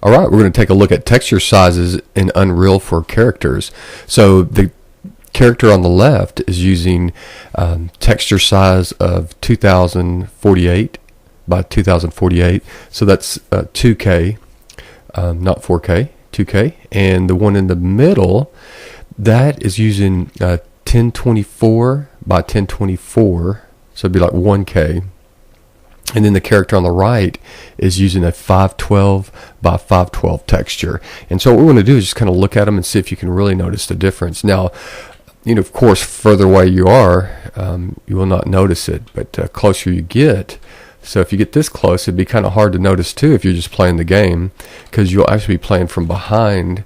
All right, we're going to take a look at texture sizes in Unreal for characters. So the character on the left is using texture size of 2048 by 2048. So that's 2K, not 4K, 2K. And the one in the middle, that is using 1024 by 1024. So it'd be like 1K. And then the character on the right is using a 512 by 512 texture. And so what we're going to do is just kind of look at them and see if you can really notice the difference. Now, of course, further away you are, you will not notice it, but closer you get. So if you get this close, it'd be kind of hard to notice too if you're just playing the game, because you'll actually be playing from behind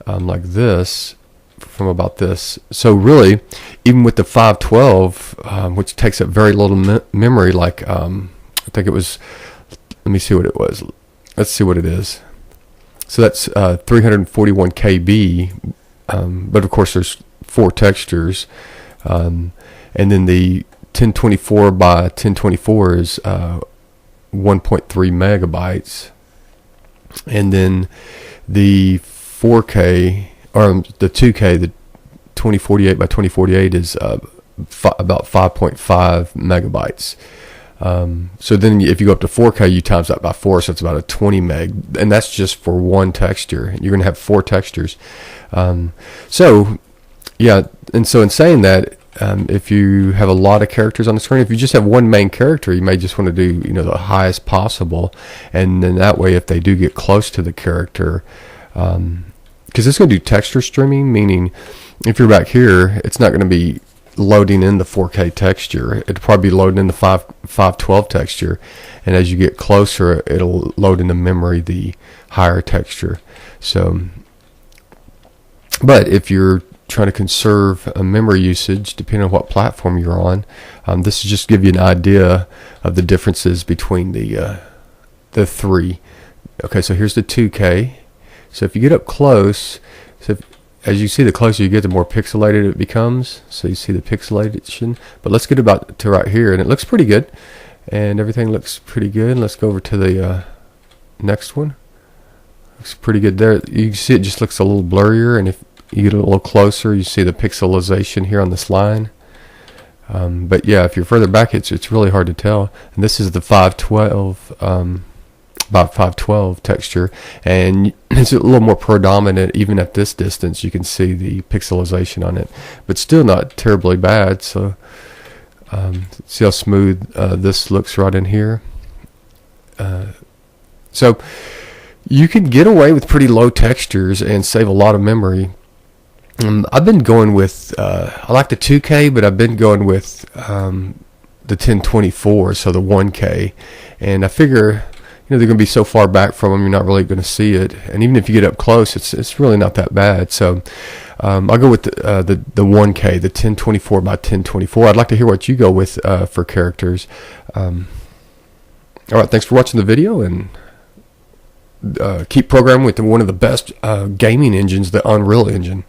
like this, from about this. So really, even with the 512, which takes up very little memory, like I think it was, let me see what it was. Let's see what it is. So that's 341 KB, but of course there's 4 textures. And then the 1024 by 1024 is 1.3 megabytes. And then the 4K, or the 2K, the 2048 by 2048 is about 5.5 megabytes. So then if you go up to 4K, you times that by 4, so it's about a 20 meg, and that's just for one texture. You're going to have 4 textures. So yeah, and so in saying that, if you have a lot of characters on the screen, if you just have one main character, you may just want to do the highest possible, and then that way if they do get close to the character, because it's going to do texture streaming, meaning if you're back here, it's not going to be loading in the 4K texture. It'll probably be loading in the 512 texture, and as you get closer, it'll load into memory the higher texture. So, but if you're trying to conserve a memory usage, depending on what platform you're on, this is just to give you an idea of the differences between the 3. Okay, so here's the 2K. So if you get up close, as you see, the closer you get, the more pixelated it becomes. So you see the pixelation. But let's get about to right here, and it looks pretty good, and everything looks pretty good. Let's go over to the next one. Looks pretty good there. You can see it just looks a little blurrier, and if you get a little closer, you see the pixelization here on this line. But yeah, if you're further back, it's really hard to tell. And this is the 512 by 512 texture, and it's a little more predominant. Even at this distance, you can see the pixelization on it, but still not terribly bad. So see how smooth this looks right in here. So you can get away with pretty low textures and save a lot of memory. I've been going with I like the 2K, but I've been going with the 1024, so the 1K, and I figure they're going to be so far back from them, you're not really going to see it. And even if you get up close, it's really not that bad. So I'll go with the 1K, the 1024 by 1024. I'd like to hear what you go with for characters. All right, thanks for watching the video, and keep programming with one of the best gaming engines, the Unreal Engine.